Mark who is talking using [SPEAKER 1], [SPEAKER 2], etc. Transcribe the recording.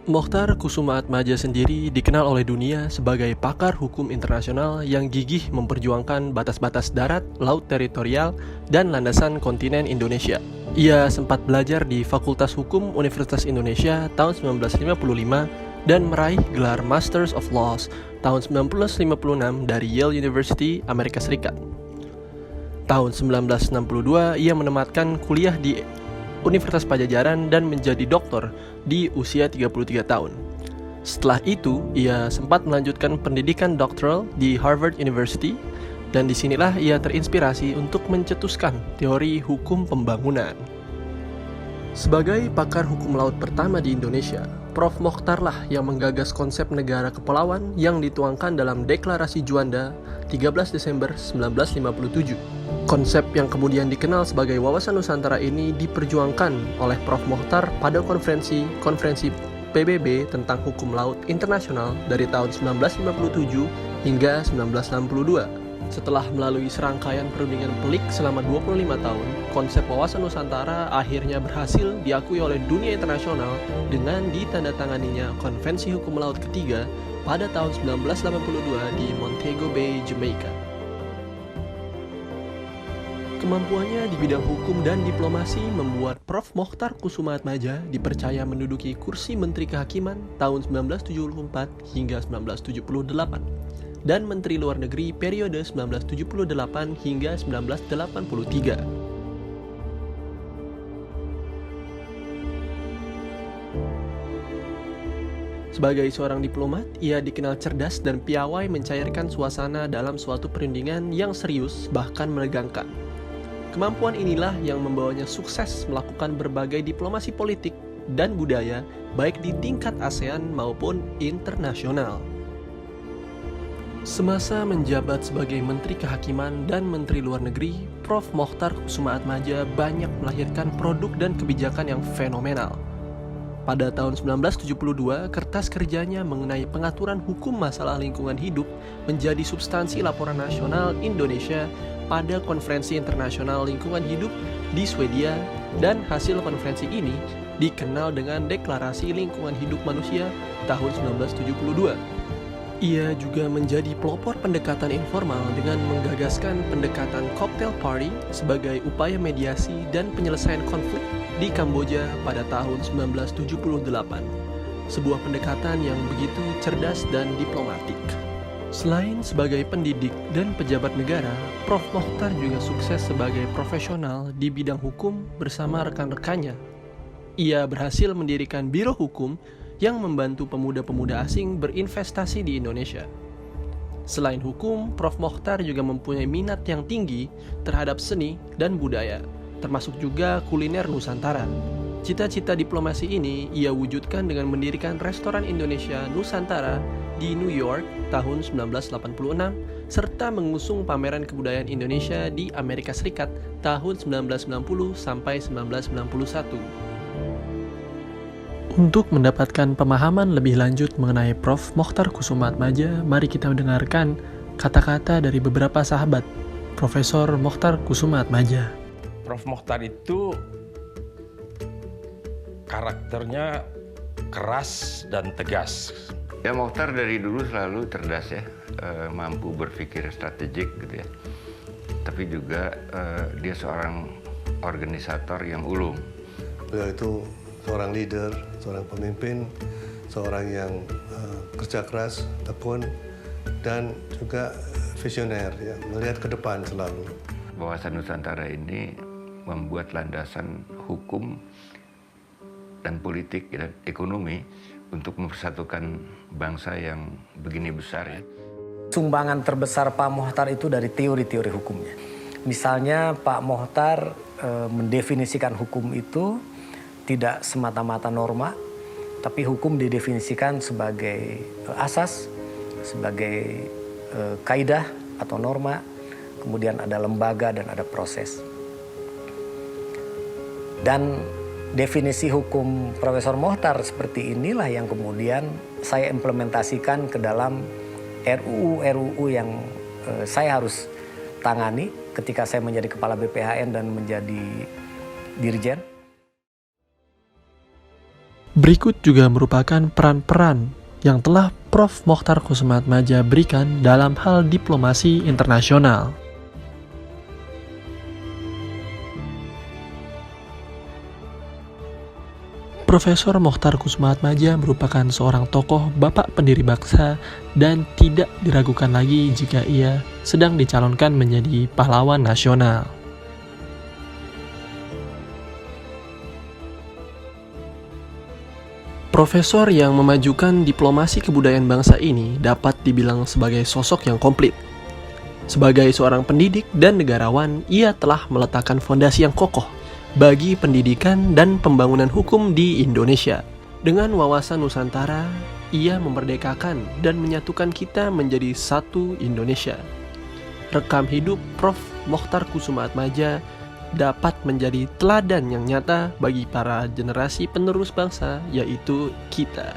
[SPEAKER 1] Mochtar Kusumaatmadja sendiri dikenal oleh dunia sebagai pakar hukum internasional yang gigih memperjuangkan batas-batas darat, laut teritorial, dan landasan kontinen Indonesia. Ia sempat belajar di Fakultas Hukum Universitas Indonesia tahun 1955 dan meraih gelar Masters of Laws tahun 1956 dari Yale University, Amerika Serikat. Tahun 1962, ia menamatkan kuliah di Universitas Pajajaran dan menjadi doktor di usia 33 tahun. Setelah itu, ia sempat melanjutkan pendidikan doktoral di Harvard University dan disinilah ia terinspirasi untuk mencetuskan teori hukum pembangunan. Sebagai pakar hukum laut pertama di Indonesia, Prof. Mochtar lah yang menggagas konsep negara kepulauan yang dituangkan dalam Deklarasi Juanda 13 Desember 1957. Konsep yang kemudian dikenal sebagai Wawasan Nusantara ini diperjuangkan oleh Prof. Mochtar pada konferensi PBB tentang hukum laut internasional dari tahun 1957 hingga 1962. Setelah melalui serangkaian perundingan pelik selama 25 tahun, konsep Wawasan Nusantara akhirnya berhasil diakui oleh dunia internasional dengan ditandatanganinya Konvensi Hukum Laut ketiga pada tahun 1982 di Montego Bay, Jamaica. Kemampuannya di bidang hukum dan diplomasi membuat Prof. Mochtar Kusumaatmadja dipercaya menduduki kursi Menteri Kehakiman tahun 1974 hingga 1978 dan Menteri Luar Negeri periode 1978 hingga 1983. Sebagai seorang diplomat, ia dikenal cerdas dan piawai mencairkan suasana dalam suatu perundingan yang serius bahkan menegangkan. Kemampuan inilah yang membawanya sukses melakukan berbagai diplomasi politik dan budaya baik di tingkat ASEAN maupun internasional. Semasa menjabat sebagai Menteri Kehakiman dan Menteri Luar Negeri, Prof. Mochtar Kusumaatmadja banyak melahirkan produk dan kebijakan yang fenomenal. Pada tahun 1972, kertas kerjanya mengenai pengaturan hukum masalah lingkungan hidup menjadi substansi laporan nasional Indonesia pada Konferensi Internasional Lingkungan Hidup di Swedia, dan hasil konferensi ini dikenal dengan Deklarasi Lingkungan Hidup Manusia tahun 1972. Ia juga menjadi pelopor pendekatan informal dengan menggagaskan pendekatan cocktail party sebagai upaya mediasi dan penyelesaian konflik di Kamboja pada tahun 1978. Sebuah pendekatan yang begitu cerdas dan diplomatik. Selain sebagai pendidik dan pejabat negara, Prof. Mochtar juga sukses sebagai profesional di bidang hukum bersama rekan-rekannya. Ia berhasil mendirikan Biro Hukum yang membantu pemuda-pemuda asing berinvestasi di Indonesia. Selain hukum, Prof. Mochtar juga mempunyai minat yang tinggi terhadap seni dan budaya, termasuk juga kuliner Nusantara. Cita-cita diplomasi ini ia wujudkan dengan mendirikan restoran Indonesia Nusantara di New York tahun 1986 serta mengusung pameran kebudayaan Indonesia di Amerika Serikat tahun 1990 sampai 1991. Untuk mendapatkan pemahaman lebih lanjut mengenai Prof. Mochtar Kusumaatmadja, mari kita mendengarkan kata-kata dari beberapa sahabat Profesor Mochtar Kusumaatmadja.
[SPEAKER 2] Prof. Mochtar itu karakternya keras dan tegas.
[SPEAKER 3] Ya, Mochtar dari dulu selalu cerdas ya, mampu berpikir strategik gitu ya. Tapi juga dia seorang organisator yang ulung.
[SPEAKER 4] Beliau itu seorang leader, seorang pemimpin, seorang yang kerja keras, tekun, dan juga visioner ya, melihat ke depan selalu.
[SPEAKER 3] Wawasan Nusantara ini membuat landasan hukum dan politik dan ekonomi untuk mempersatukan bangsa yang begini besar ya.
[SPEAKER 5] Sumbangan terbesar Pak Mochtar itu dari teori-teori hukumnya. Misalnya Pak Mochtar mendefinisikan hukum itu tidak semata-mata norma, tapi hukum didefinisikan sebagai asas, sebagai kaidah atau norma, kemudian ada lembaga dan ada proses. Dan definisi hukum Profesor Mochtar seperti inilah yang kemudian saya implementasikan ke dalam RUU yang saya harus tangani ketika saya menjadi Kepala BPHN dan menjadi Dirjen.
[SPEAKER 1] Berikut juga merupakan peran-peran yang telah Prof. Mochtar Kusumaatmadja berikan dalam hal diplomasi internasional. Profesor Mochtar Kusumaatmadja merupakan seorang tokoh bapak pendiri bangsa dan tidak diragukan lagi jika ia sedang dicalonkan menjadi pahlawan nasional. Profesor yang memajukan diplomasi kebudayaan bangsa ini dapat dibilang sebagai sosok yang komplit. Sebagai seorang pendidik dan negarawan, ia telah meletakkan fondasi yang kokoh bagi pendidikan dan pembangunan hukum di Indonesia. Dengan wawasan Nusantara, ia memerdekakan dan menyatukan kita menjadi satu Indonesia. Rekam hidup Prof. Mochtar Kusumaatmadja dapat menjadi teladan yang nyata bagi para generasi penerus bangsa, yaitu kita.